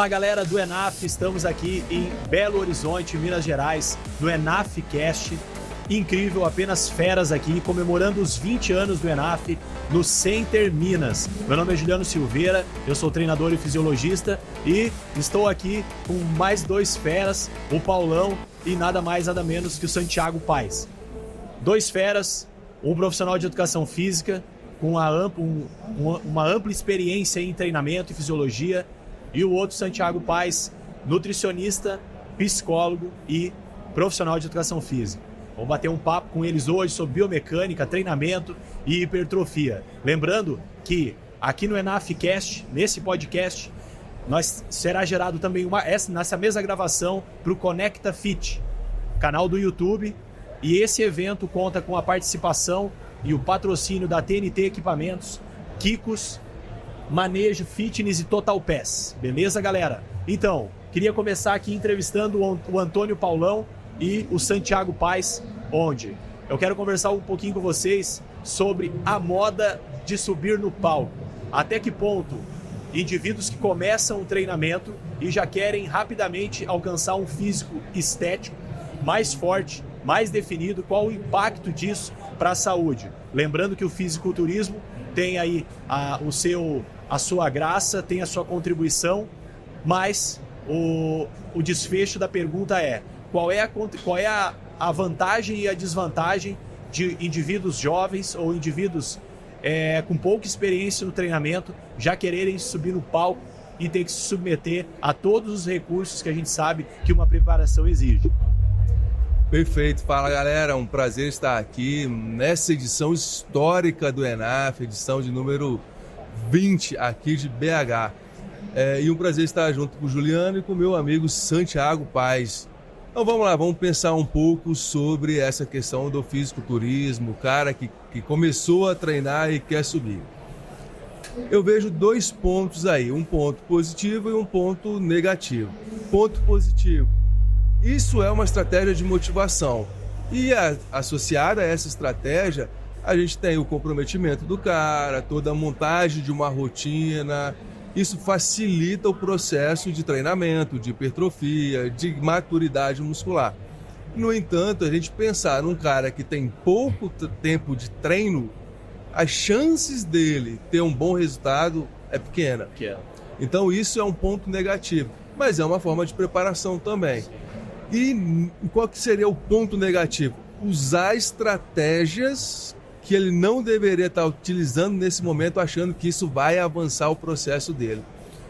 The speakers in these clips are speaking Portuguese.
Fala galera do ENAF, estamos aqui em Belo Horizonte, Minas Gerais, no ENAF Cast. Incrível, apenas feras aqui, comemorando os 20 anos do ENAF no Center Minas. Meu nome é Juliano Silveira, eu sou treinador e fisiologista e estou aqui com mais dois feras, o Paulão e nada mais nada menos que o Santiago Paes. Dois feras, um profissional de educação física com uma ampla experiência em treinamento e fisiologia, e o outro, Santiago Paes, nutricionista, psicólogo e profissional de educação física. Vamos bater um papo com eles hoje sobre biomecânica, treinamento e hipertrofia. Lembrando que aqui no ENAF Cast, nesse podcast, será gerado também nessa mesma gravação para o Conecta Fit, canal do YouTube, e esse evento conta com a participação e o patrocínio da TNT Equipamentos, Kikos, Manejo Fitness e Total Pass. Beleza, galera? Então, queria começar aqui entrevistando o Antônio Paulão e o Santiago Paes, onde eu quero conversar um pouquinho com vocês sobre a moda de subir no palco. Até que ponto indivíduos que começam o treinamento e já querem rapidamente alcançar um físico estético mais forte, mais definido, qual o impacto disso para a saúde. Lembrando que o fisiculturismo tem aí a sua graça, tem a sua contribuição, mas o desfecho da pergunta é: qual é a vantagem e a desvantagem de indivíduos jovens ou indivíduos com pouca experiência no treinamento já quererem subir no palco e ter que se submeter a todos os recursos que a gente sabe que uma preparação exige? Perfeito. Fala, galera, é um prazer estar aqui nessa edição histórica do ENAF, edição de número 20 aqui de BH. E um prazer estar junto com o Juliano e com o meu amigo Santiago Paes. Então vamos lá, vamos pensar um pouco sobre essa questão do fisiculturismo, o cara que começou a treinar e quer subir. Eu vejo dois pontos aí, um ponto positivo e um ponto negativo. Ponto positivo: isso é uma estratégia de motivação. E associada a essa estratégia, a gente tem o comprometimento do cara, toda a montagem de uma rotina. Isso facilita o processo de treinamento, de hipertrofia, de maturidade muscular. No entanto, a gente pensar num cara que tem pouco tempo de treino, as chances dele ter um bom resultado é pequena. Então isso é um ponto negativo, mas é uma forma de preparação também. E qual que seria o ponto negativo? Usar estratégias que ele não deveria estar utilizando nesse momento, achando que isso vai avançar o processo dele.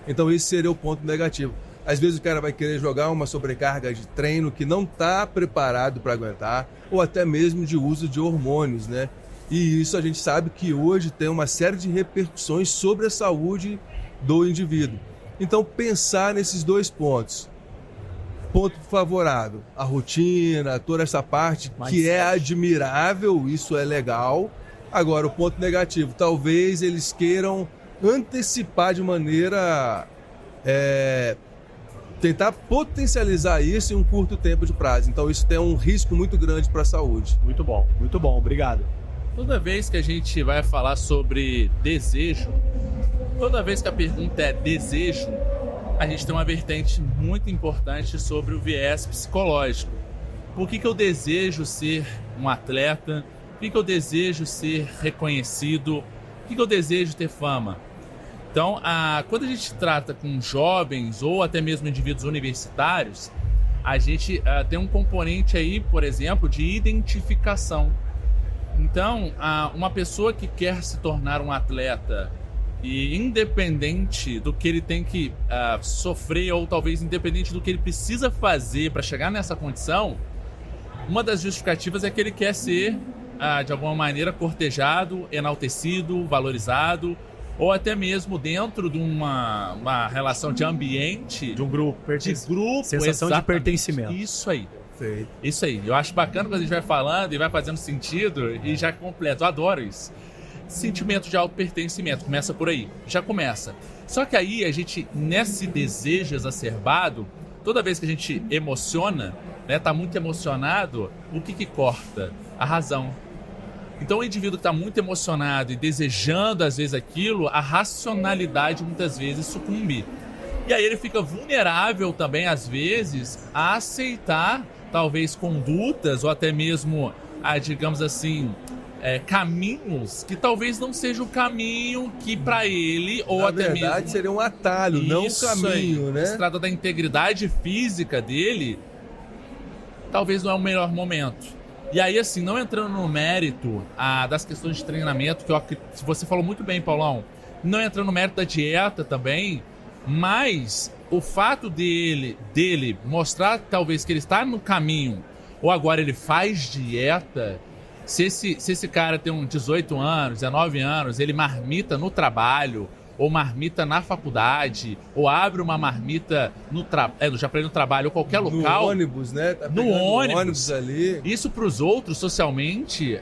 Então esse seria o ponto negativo. Às vezes o cara vai querer jogar uma sobrecarga de treino que não está preparado para aguentar, ou até mesmo de uso de hormônios, né? E isso a gente sabe que hoje tem uma série de repercussões sobre a saúde do indivíduo. Então pensar nesses dois pontos. Ponto favorável, a rotina, toda essa parte que é admirável, isso é legal. Agora, o ponto negativo, talvez eles queiram antecipar de maneira, tentar potencializar isso em um curto tempo de prazo. Então isso tem um risco muito grande para a saúde. Muito bom, obrigado. Toda vez que a gente vai falar sobre desejo, toda vez que a pergunta é desejo, a gente tem uma vertente muito importante sobre o viés psicológico. Por que eu desejo ser um atleta? Por que eu desejo ser reconhecido? Por que eu desejo ter fama? Então, quando a gente trata com jovens ou até mesmo indivíduos universitários, a gente tem um componente aí, por exemplo, de identificação. Então, uma pessoa que quer se tornar um atleta, e independente do que ele tem que sofrer, ou talvez independente do que ele precisa fazer para chegar nessa condição, uma das justificativas é que ele quer ser, de alguma maneira, cortejado, enaltecido, valorizado, ou até mesmo dentro de uma relação de ambiente, de um grupo, sensação exatamente. De pertencimento. Isso aí. Feito. Isso aí. Eu acho bacana quando a gente vai falando e vai fazendo sentido e já completa. Eu adoro isso. Sentimento de auto-pertencimento, começa por aí, já começa. Só que aí a gente, nesse desejo exacerbado, toda vez que a gente emociona, né, tá muito emocionado, o que corta? A razão. Então o indivíduo que está muito emocionado e desejando às vezes aquilo, a racionalidade muitas vezes sucumbe. E aí ele fica vulnerável também, às vezes, a aceitar, talvez, condutas ou até mesmo, digamos assim, caminhos que talvez não seja o caminho que para ele, ou Na até verdade, mesmo... seria um atalho, não um caminho, né? Se trata da integridade física dele, talvez não é o melhor momento. E aí, assim, não entrando no mérito das questões de treinamento, que você falou muito bem, Paulão, não entrando no mérito da dieta também, mas o fato dele mostrar talvez que ele está no caminho, ou agora ele faz dieta, se esse cara tem uns 18 anos, 19 anos, ele marmita no trabalho, ou marmita na faculdade, ou abre uma marmita já para ir no trabalho, ou qualquer local. No ônibus, né? Tá no ônibus ali. Isso para os outros, socialmente,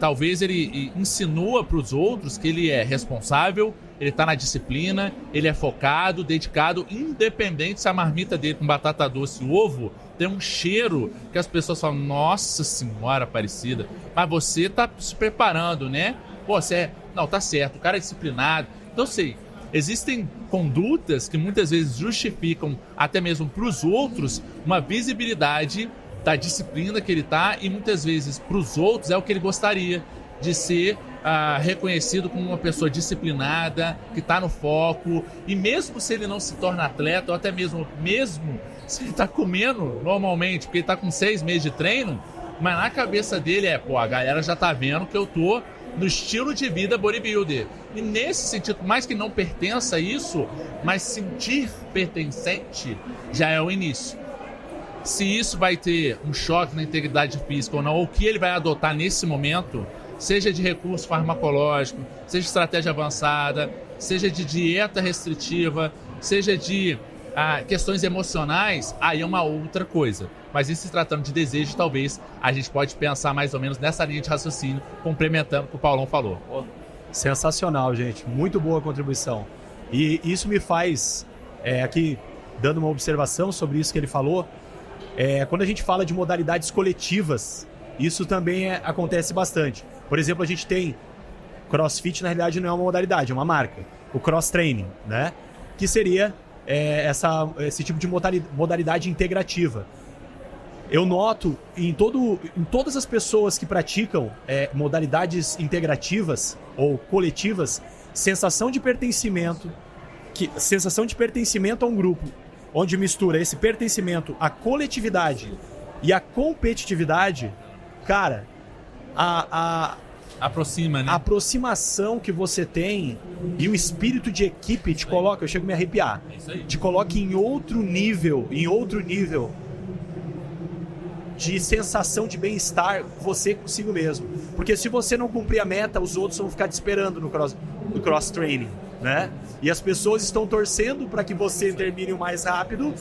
talvez ele insinua para os outros que ele é responsável, ele tá na disciplina, ele é focado, dedicado, independente se a marmita dele com batata doce e ovo tem um cheiro que as pessoas falam, nossa senhora Aparecida, mas você tá se preparando, né? Pô, não, tá certo, o cara é disciplinado. Então, sei, existem condutas que muitas vezes justificam, até mesmo para os outros, uma visibilidade da disciplina que ele tá, e muitas vezes para os outros é o que ele gostaria de ser reconhecido como uma pessoa disciplinada, que está no foco, e mesmo se ele não se torna atleta, ou até mesmo se ele está comendo normalmente, porque ele está com 6 meses de treino, mas na cabeça dele a galera já tá vendo que eu tô no estilo de vida bodybuilder. E nesse sentido, mais que não pertença a isso, mas sentir pertencente já é o início. Se isso vai ter um choque na integridade física ou não, ou o que ele vai adotar nesse momento, seja de recurso farmacológico, seja de estratégia avançada, seja de dieta restritiva, seja de questões emocionais, aí é uma outra coisa. Mas isso se tratando de desejo, talvez a gente pode pensar mais ou menos nessa linha de raciocínio, complementando o que o Paulão falou. Sensacional, gente. Muito boa contribuição. E isso me faz, aqui, dando uma observação sobre isso que ele falou, quando a gente fala de modalidades coletivas, isso também acontece bastante. Por exemplo, a gente tem CrossFit, na realidade não é uma modalidade, é uma marca. O Cross Training, né? Que seria esse tipo de modalidade integrativa. Eu noto em todas as pessoas que praticam modalidades integrativas ou coletivas, sensação de pertencimento a um grupo, onde mistura esse pertencimento à coletividade e à competitividade. Cara, aproxima, né? A aproximação que você tem e o espírito de equipe te coloca, eu chego a me arrepiar, te coloca em outro nível de sensação de bem-estar você consigo mesmo. Porque se você não cumprir a meta, os outros vão ficar te esperando no cross-training, né? E as pessoas estão torcendo para que você termine o mais rápido.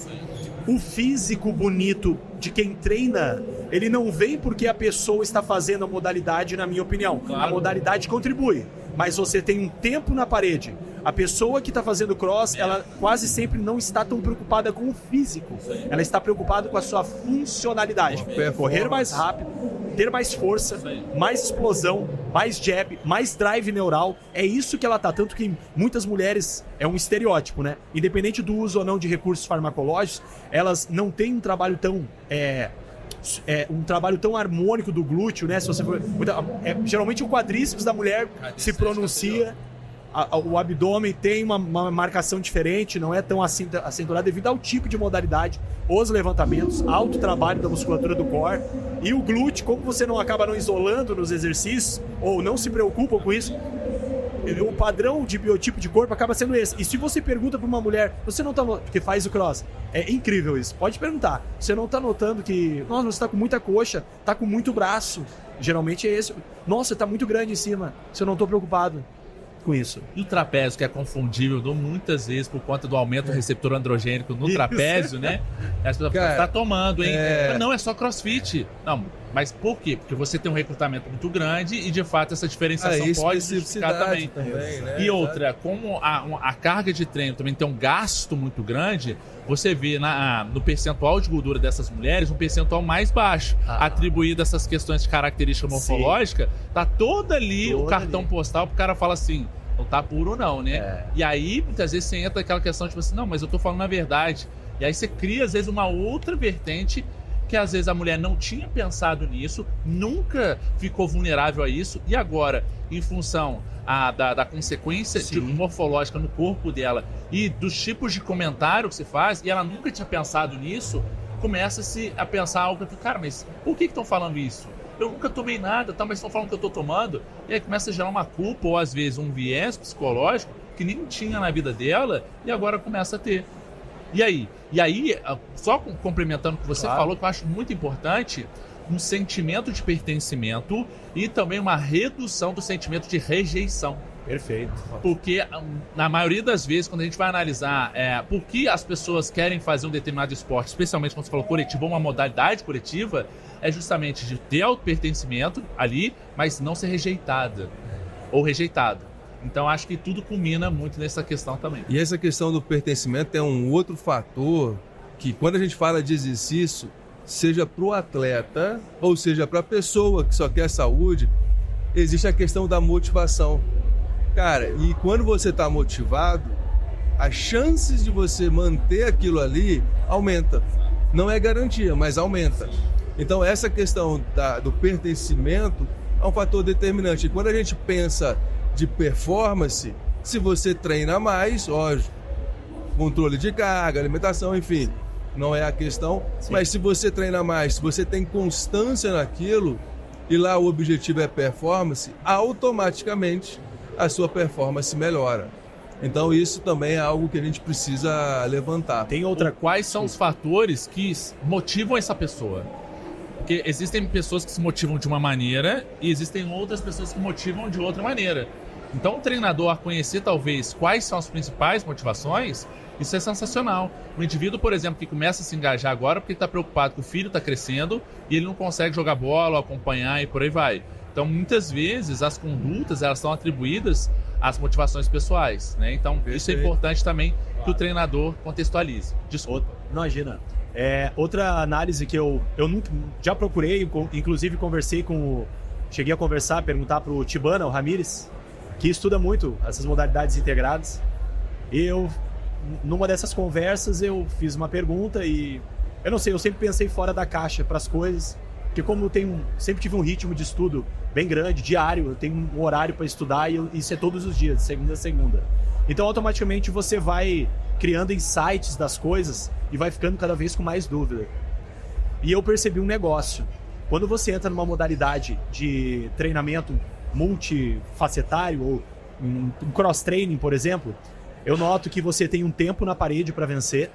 O físico bonito de quem treina, ele não vem porque a pessoa está fazendo a modalidade, na minha opinião. Claro. A modalidade contribui, mas você tem um tempo na parede. A pessoa que está fazendo cross, ela quase sempre não está tão preocupada com o físico. Ela está preocupada com a sua funcionalidade. Correr mais rápido, ter mais força, mais explosão, mais jab, mais drive neural. É isso que ela tá. Tanto que muitas mulheres, é um estereótipo, né? Independente do uso ou não de recursos farmacológicos, elas não têm um trabalho tão harmônico do glúteo, né? Se você for, geralmente o quadríceps da mulher se pronuncia, o abdômen tem uma marcação diferente, não é tão acentuado devido ao tipo de modalidade, os levantamentos, alto trabalho da musculatura do core, e o glúteo, como você não acaba não isolando nos exercícios, ou não se preocupa com isso, o padrão de biotipo de corpo acaba sendo esse. E se você pergunta para uma mulher, você não tá que faz o cross, é incrível isso, pode perguntar, você não tá notando que, nossa, você tá com muita coxa, tá com muito braço, geralmente é esse, nossa, tá muito grande em cima, você não tô preocupado com isso. E o trapézio, que é confundível muitas vezes por conta do aumento do receptor androgênico no trapézio, né? As pessoas falam, tá tomando, hein? Mas não, é só crossfit. Não, mas por quê? Porque você tem um recrutamento muito grande e, de fato, essa diferenciação pode justificar também. Né? E outra, como a carga de treino também tem um gasto muito grande, você vê no percentual de gordura dessas mulheres um percentual mais baixo, atribuído a essas questões de característica morfológica, tá todo ali o cartão postal pro cara fala assim, Não tá puro ou não, né? E aí, muitas vezes, você entra naquela questão, tipo assim, não, mas eu tô falando a verdade. E aí você cria, às vezes, uma outra vertente que, às vezes, a mulher não tinha pensado nisso, nunca ficou vulnerável a isso, e agora, em função da consequência morfológica no corpo dela e dos tipos de comentário que se faz, e ela nunca tinha pensado nisso, começa-se a pensar algo, cara, mas por que estão falando isso? Eu nunca tomei nada, tá, mas estão falando que eu tô tomando. E aí começa a gerar uma culpa, ou às vezes um viés psicológico que nem tinha na vida dela e agora começa a ter. E aí, só complementando o que você falou, que eu acho muito importante, um sentimento de pertencimento e também uma redução do sentimento de rejeição. Perfeito. Porque, na maioria das vezes, quando a gente vai analisar por que as pessoas querem fazer um determinado esporte, especialmente quando você falou coletivo, uma modalidade coletiva, é justamente de ter auto-pertencimento ali, mas não ser rejeitada ou rejeitado. Então, acho que tudo culmina muito nessa questão também. E essa questão do pertencimento é um outro fator que, quando a gente fala de exercício, seja para o atleta ou seja para a pessoa que só quer saúde, existe a questão da motivação. Cara, e quando você está motivado, as chances de você manter aquilo ali aumenta. Não é garantia, mas aumenta. Então essa questão do pertencimento é um fator determinante. E quando a gente pensa de performance, se você treina mais, lógico, controle de carga, alimentação, enfim, não é a questão. Sim. Mas se você treina mais, se você tem constância naquilo, e lá o objetivo é performance, automaticamente a sua performance melhora. Então isso também é algo que a gente precisa levantar. Tem outra, quais são os fatores que motivam essa pessoa? Porque existem pessoas que se motivam de uma maneira e existem outras pessoas que motivam de outra maneira. Então o treinador, a conhecer talvez quais são as principais motivações, isso é sensacional. O indivíduo, por exemplo, que começa a se engajar agora porque ele está preocupado que o filho está crescendo e ele não consegue jogar bola, acompanhar e por aí vai. Então, muitas vezes, as condutas elas são atribuídas às motivações pessoais, né? Então, isso é importante também que o treinador contextualize. Desculpa. Imagina. Outra análise que eu nunca, já procurei, inclusive cheguei a conversar, perguntar para o Tibana, o Ramírez, que estuda muito essas modalidades integradas. Numa dessas conversas, eu fiz uma pergunta e, eu não sei, eu sempre pensei fora da caixa para as coisas. Porque como eu sempre tive um ritmo de estudo bem grande, diário, eu tenho um horário para estudar e isso é todos os dias, de segunda a segunda. Então, automaticamente, você vai criando insights das coisas e vai ficando cada vez com mais dúvida. E eu percebi um negócio. Quando você entra numa modalidade de treinamento multifacetário ou um cross-training, por exemplo, eu noto que você tem um tempo na parede para vencer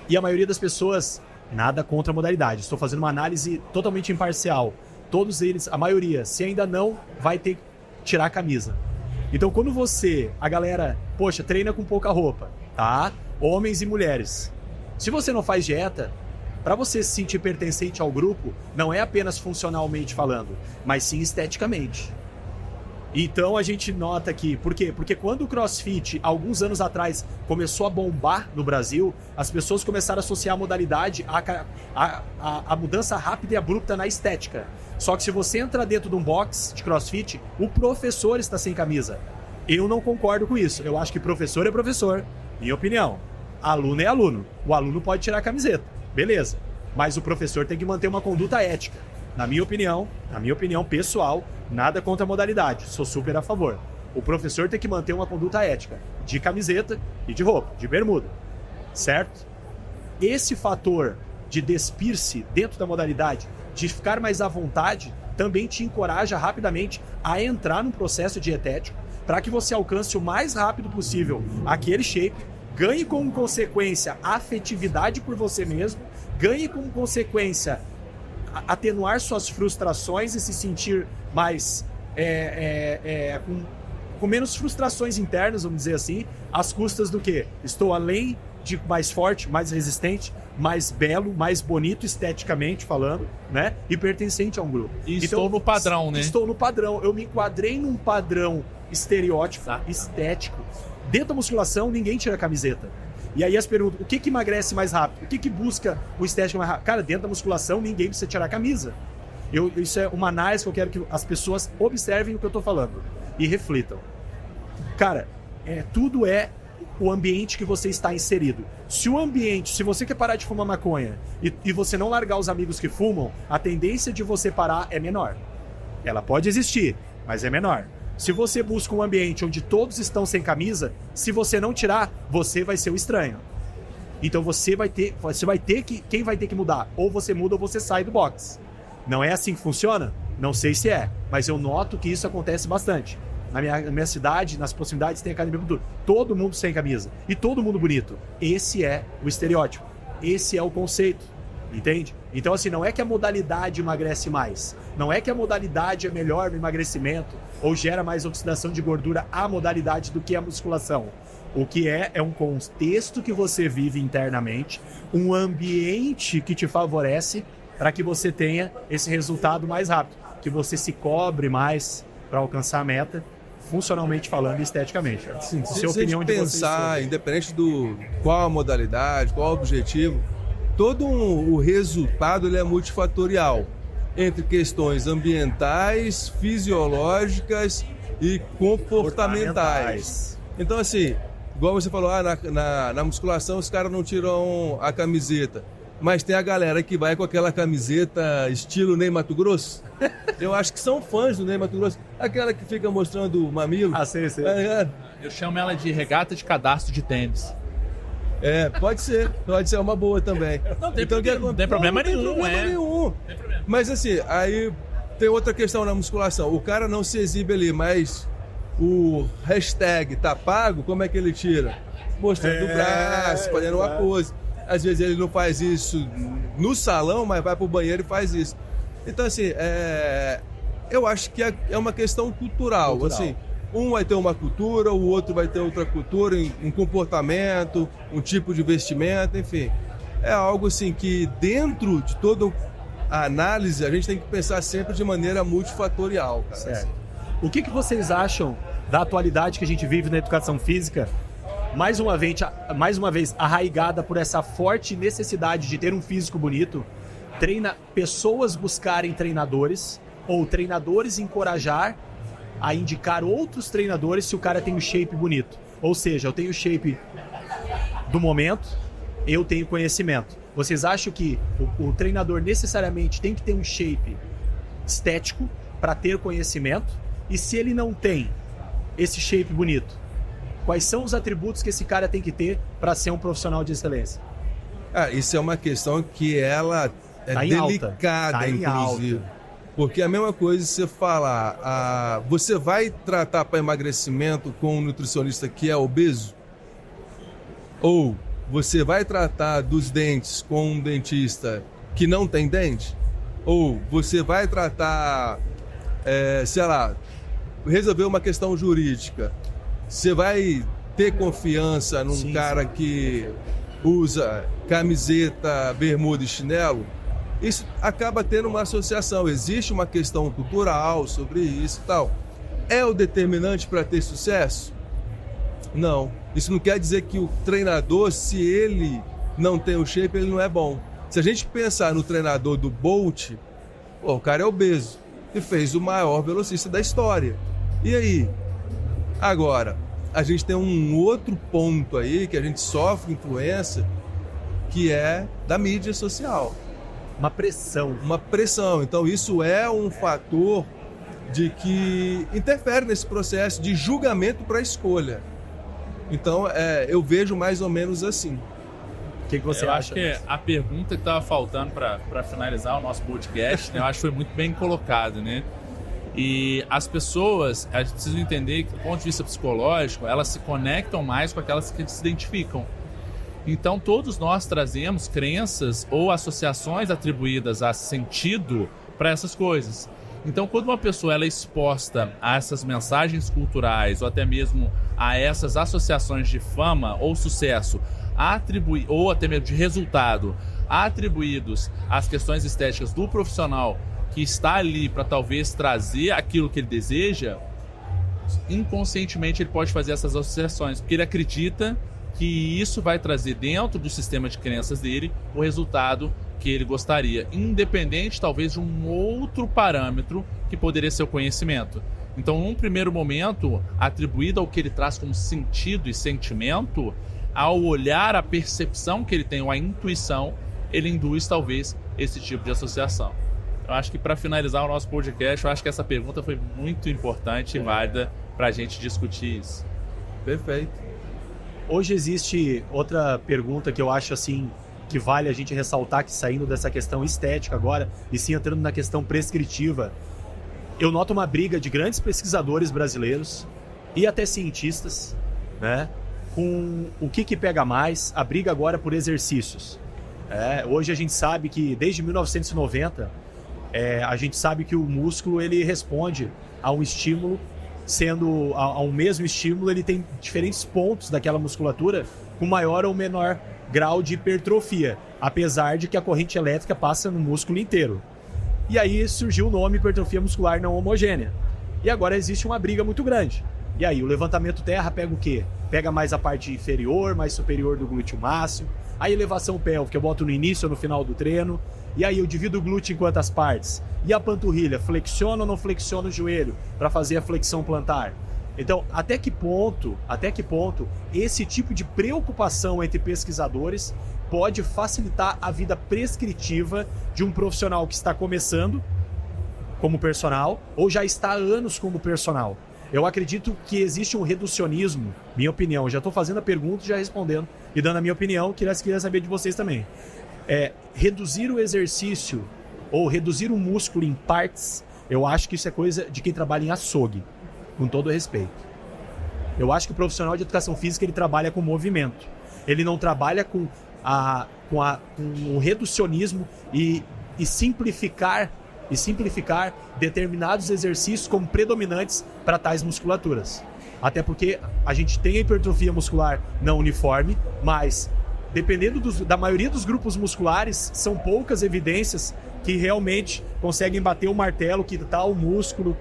e a maioria das pessoas... Nada contra a modalidade. Estou fazendo uma análise totalmente imparcial. Todos eles, a maioria, se ainda não, vai ter que tirar a camisa. Então, quando a galera, treina com pouca roupa, tá? Homens e mulheres. Se você não faz dieta, para você se sentir pertencente ao grupo, não é apenas funcionalmente falando, mas sim esteticamente. Então a gente nota que, por quê? Porque quando o CrossFit, alguns anos atrás, começou a bombar no Brasil, as pessoas começaram a associar a modalidade à mudança rápida e abrupta na estética. Só que se você entrar dentro de um box de CrossFit, o professor está sem camisa. Eu não concordo com isso. Eu acho que professor é professor, minha opinião. Aluno é aluno. O aluno pode tirar a camiseta, beleza. Mas o professor tem que manter uma conduta ética. Na minha opinião pessoal, nada contra a modalidade, sou super a favor. O professor tem que manter uma conduta ética, de camiseta e de roupa, de bermuda, certo? Esse fator de despir-se dentro da modalidade, de ficar mais à vontade, também te encoraja rapidamente a entrar num processo dietético para que você alcance o mais rápido possível aquele shape, ganhe como consequência a afetividade por você mesmo, ganhe como consequência atenuar suas frustrações e se sentir mais com menos frustrações internas, vamos dizer assim, às custas do quê? Estou além de mais forte, mais resistente, mais belo, mais bonito esteticamente falando, né? E pertencente a um grupo. E então, estou no padrão, né? Estou no padrão. Eu me enquadrei num padrão estereótipo, estético. Dentro da musculação, ninguém tira a camiseta. E aí as perguntas, o que emagrece mais rápido? O que busca o estético mais rápido? Cara, dentro da musculação, ninguém precisa tirar a camisa. Isso é uma análise que eu quero que as pessoas observem o que eu estou falando e reflitam. Cara, tudo é o ambiente que você está inserido. Se você quer parar de fumar maconha e você não largar os amigos que fumam, a tendência de você parar é menor. Ela pode existir, mas é menor. Se você busca um ambiente onde todos estão sem camisa, se você não tirar, você vai ser o estranho. Então quem vai ter que mudar? Ou você muda ou você sai do box. Não é assim que funciona? Não sei se é, mas eu noto que isso acontece bastante. Na minha cidade, nas proximidades, tem academia cultura. Todo mundo sem camisa. E todo mundo bonito. Esse é o estereótipo. Esse é o conceito. Entende? Então, assim, não é que a modalidade emagrece mais. Não é que a modalidade é melhor no emagrecimento ou gera mais oxidação de gordura a modalidade do que a musculação. O que é um contexto que você vive internamente, um ambiente que te favorece para que você tenha esse resultado mais rápido. Que você se cobre mais para alcançar a meta, funcionalmente falando e esteticamente. Sim, se a gente pensar, independente do qual a modalidade, qual o objetivo, todo o resultado ele é multifatorial, entre questões ambientais, fisiológicas e comportamentais. Então, assim, igual você falou, na musculação os caras não tiram a camiseta, mas tem a galera que vai com aquela camiseta estilo Ney Matogrosso. Eu acho que são fãs do Ney Matogrosso. Aquela que fica mostrando o mamilo. Ah, sei. Eu chamo ela de regata de cadastro de tênis. Pode ser uma boa também. Não tem problema nenhum. Mas assim, aí tem outra questão na musculação. O cara não se exibe ali, mas o hashtag tá pago, como é que ele tira? Mostrando o braço, fazendo uma pose. Às vezes ele não faz isso no salão, mas vai pro banheiro e faz isso. Então assim, eu acho que é uma questão cultural. Assim, um vai ter uma cultura, o outro vai ter outra cultura, um comportamento, um tipo de vestimento, enfim. É algo assim que dentro de toda a análise a gente tem que pensar sempre de maneira multifatorial. Cara. Certo. O que vocês acham da atualidade que a gente vive na educação física? Mais uma vez arraigada por essa forte necessidade de ter um físico bonito, pessoas buscarem treinadores ou treinadores encorajar a indicar outros treinadores se o cara tem um shape bonito. Ou seja, eu tenho o shape do momento, eu tenho conhecimento. Vocês acham que o treinador necessariamente tem que ter um shape estético para ter conhecimento? E se ele não tem esse shape bonito, quais são os atributos que esse cara tem que ter para ser um profissional de excelência? Isso é uma questão que ela é delicada, inclusive. Porque a mesma coisa você falar, você vai tratar para emagrecimento com um nutricionista que é obeso? Ou você vai tratar dos dentes com um dentista que não tem dente? Ou você vai tratar, resolver uma questão jurídica? Você vai ter confiança num cara que usa camiseta, bermuda e chinelo? Isso acaba tendo uma associação. Existe uma questão cultural sobre isso e tal. É o determinante para ter sucesso? Não. Isso não quer dizer que o treinador, se ele não tem o shape, ele não é bom. Se a gente pensar no treinador do Bolt, o cara é obeso e fez o maior velocista da história. E aí? Agora, a gente tem um outro ponto aí que a gente sofre influência, que é da mídia social. Uma pressão. Então isso é um fator de que interfere nesse processo de julgamento para escolha. Então eu vejo mais ou menos assim. O que você acha? Eu acho que a pergunta que estava faltando para finalizar o nosso podcast, né, eu acho que foi muito bem colocado, né? E as pessoas, a gente precisa entender que do ponto de vista psicológico, elas se conectam mais com aquelas que se identificam. Então todos nós trazemos crenças ou associações atribuídas a sentido para essas coisas. Então quando uma pessoa ela é exposta a essas mensagens culturais ou até mesmo a essas associações de fama ou sucesso ou até mesmo de resultado atribuídos às questões estéticas do profissional que está ali para talvez trazer aquilo que ele deseja, inconscientemente ele pode fazer essas associações, porque ele acredita que isso vai trazer dentro do sistema de crenças dele o resultado que ele gostaria, independente talvez de um outro parâmetro que poderia ser o conhecimento. Então, num primeiro momento, atribuído ao que ele traz como sentido e sentimento, ao olhar a percepção que ele tem, ou a intuição, ele induz talvez esse tipo de associação. Eu acho que para finalizar o nosso podcast, eu acho que essa pergunta foi muito importante e válida para a gente discutir isso. Perfeito. Hoje existe outra pergunta que eu acho assim que vale a gente ressaltar, que saindo dessa questão estética agora e sim entrando na questão prescritiva, eu noto uma briga de grandes pesquisadores brasileiros e até cientistas, né, com o que pega mais, a briga agora por exercícios. Hoje a gente sabe que desde 1990 a gente sabe que o músculo ele responde a um estímulo, sendo a um mesmo estímulo ele tem diferentes pontos daquela musculatura com maior ou menor grau de hipertrofia, apesar de que a corrente elétrica passa no músculo inteiro. E aí surgiu o nome hipertrofia muscular não homogênea. E agora existe uma briga muito grande. E aí o levantamento terra pega o quê? Pega mais a parte inferior, mais superior do glúteo máximo. A elevação pélvica eu boto no início ou no final do treino. E aí eu divido o glúteo em quantas partes? E a panturrilha, flexiona ou não flexiona o joelho para fazer a flexão plantar? Então, até que ponto esse tipo de preocupação entre pesquisadores pode facilitar a vida prescritiva de um profissional que está começando como personal ou já está há anos como personal? Eu acredito que existe um reducionismo, minha opinião. Já estou fazendo a pergunta e já respondendo e dando a minha opinião, queria saber de vocês também. Reduzir o exercício ou reduzir o músculo em partes, eu acho que isso é coisa de quem trabalha em açougue, com todo respeito. Eu acho que o profissional de educação física ele trabalha com movimento. Ele não trabalha com o reducionismo e simplificar determinados exercícios como predominantes para tais musculaturas. Até porque a gente tem a hipertrofia muscular não uniforme, mas dependendo da maioria dos grupos musculares, são poucas evidências que realmente conseguem bater o martelo que tal músculo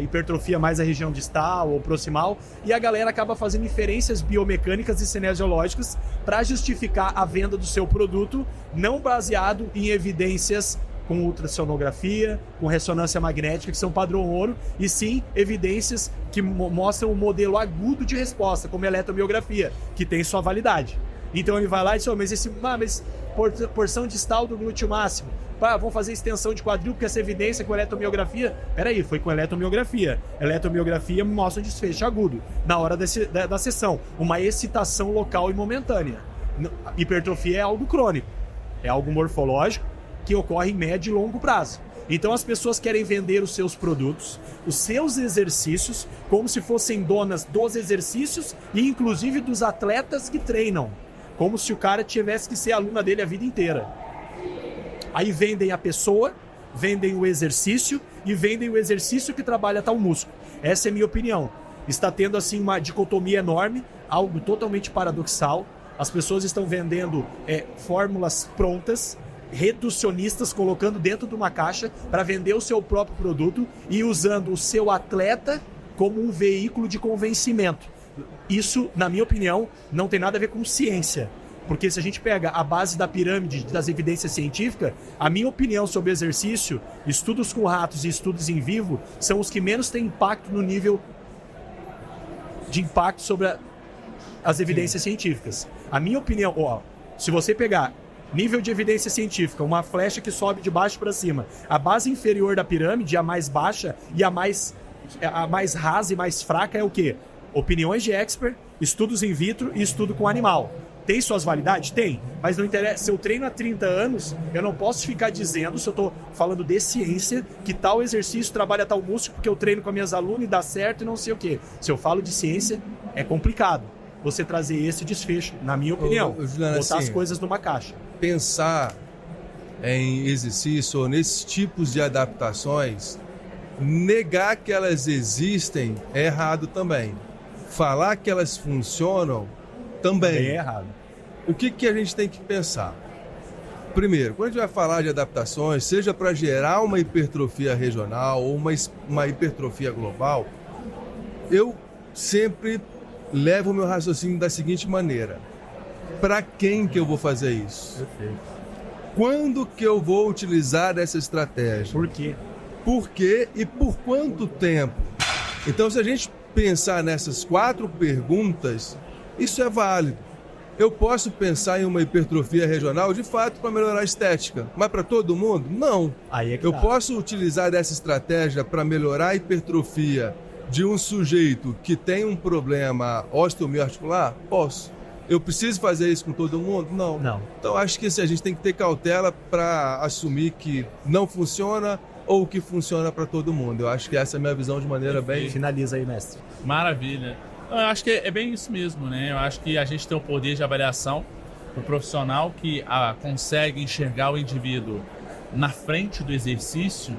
hipertrofia mais a região distal ou proximal, e a galera acaba fazendo inferências biomecânicas e cinesiológicas para justificar a venda do seu produto, não baseado em evidências com ultrassonografia, com ressonância magnética, que são padrão ouro, e sim evidências que mostram um modelo agudo de resposta, como a eletromiografia, que tem sua validade. Então ele vai lá e diz, mas porção distal do glúteo máximo, vamos fazer extensão de quadril, porque essa evidência com eletromiografia, peraí, foi com eletromiografia. Eletromiografia mostra um desfecho agudo, na hora da sessão, uma excitação local e momentânea. Hipertrofia é algo crônico, é algo morfológico, que ocorre em médio e longo prazo. Então as pessoas querem vender os seus produtos, os seus exercícios, como se fossem donas dos exercícios e inclusive dos atletas que treinam, como se o cara tivesse que ser aluna dele a vida inteira. Aí vendem a pessoa, vendem o exercício e vendem o exercício que trabalha tal músculo. Essa é a minha opinião. Está tendo assim uma dicotomia enorme, algo totalmente paradoxal. As pessoas estão vendendo fórmulas prontas, reducionistas, colocando dentro de uma caixa para vender o seu próprio produto e usando o seu atleta como um veículo de convencimento. Isso, na minha opinião, não tem nada a ver com ciência. Porque se a gente pega a base da pirâmide das evidências científicas, a minha opinião sobre exercício, estudos com ratos e estudos em vivo, são os que menos têm impacto no nível de impacto sobre as evidências científicas. A minha opinião, se você pegar nível de evidência científica, uma flecha que sobe de baixo para cima, a base inferior da pirâmide, a mais baixa e a mais rasa e mais fraca é o quê? Opiniões de expert, estudos in vitro e estudo com animal. Tem suas validades? Tem. Mas não interessa. Se eu treino há 30 anos, eu não posso ficar dizendo, se eu estou falando de ciência, que tal exercício trabalha tal músculo porque eu treino com as minhas alunas e dá certo e não sei o quê. Se eu falo de ciência, é complicado você trazer esse desfecho, na minha opinião. Juliana, botar as coisas numa caixa. Pensar em exercício ou nesses tipos de adaptações, negar que elas existem é errado também. Falar que elas funcionam também é errado. O que a gente tem que pensar? Primeiro, quando a gente vai falar de adaptações, seja para gerar uma hipertrofia regional ou uma hipertrofia global, eu sempre levo o meu raciocínio da seguinte maneira: para quem que eu vou fazer isso? Perfeito. Quando que eu vou utilizar essa estratégia? Por quê? Por quê e por quanto tempo? Então, se a gente pensar nessas 4 perguntas, isso é válido. Eu posso pensar em uma hipertrofia regional, de fato, para melhorar a estética, mas para todo mundo? Não. Aí é que Eu tá. posso utilizar dessa estratégia para melhorar a hipertrofia de um sujeito que tem um problema osteomioarticular? Posso. Eu preciso fazer isso com todo mundo? Não. Não. Então, acho que assim, a gente tem que ter cautela para assumir que não funciona ou que funciona para todo mundo. Eu acho que essa é a minha visão de maneira bem... Finaliza aí, mestre. Maravilha. Eu acho que é bem isso mesmo, né? Eu acho que a gente tem o poder de avaliação, o profissional que consegue enxergar o indivíduo na frente do exercício,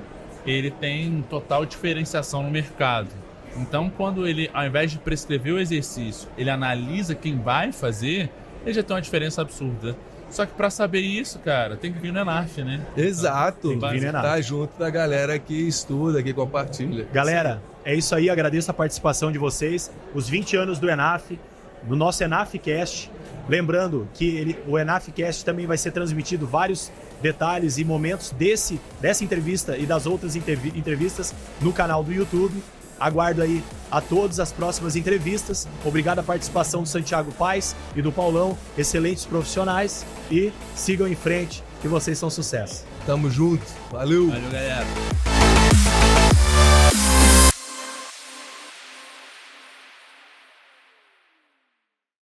ele tem total diferenciação no mercado. Então, quando ele, ao invés de prescrever o exercício, ele analisa quem vai fazer, ele já tem uma diferença absurda. Só que para saber isso, cara, tem que vir no ENAF, né? Exato. Tem que vir no ENAF. Tá junto da galera que estuda, que compartilha. Galera, é isso aí. Agradeço a participação de vocês. Os 20 anos do ENAF, do nosso ENAFcast. Lembrando que o ENAFcast também vai ser transmitido vários detalhes e momentos dessa entrevista e das outras entrevistas no canal do YouTube. Aguardo aí a todas as próximas entrevistas. Obrigado à participação do Santiago Paes e do Paulão, excelentes profissionais, e sigam em frente, que vocês são sucesso. Tamo junto. Valeu. Valeu, galera.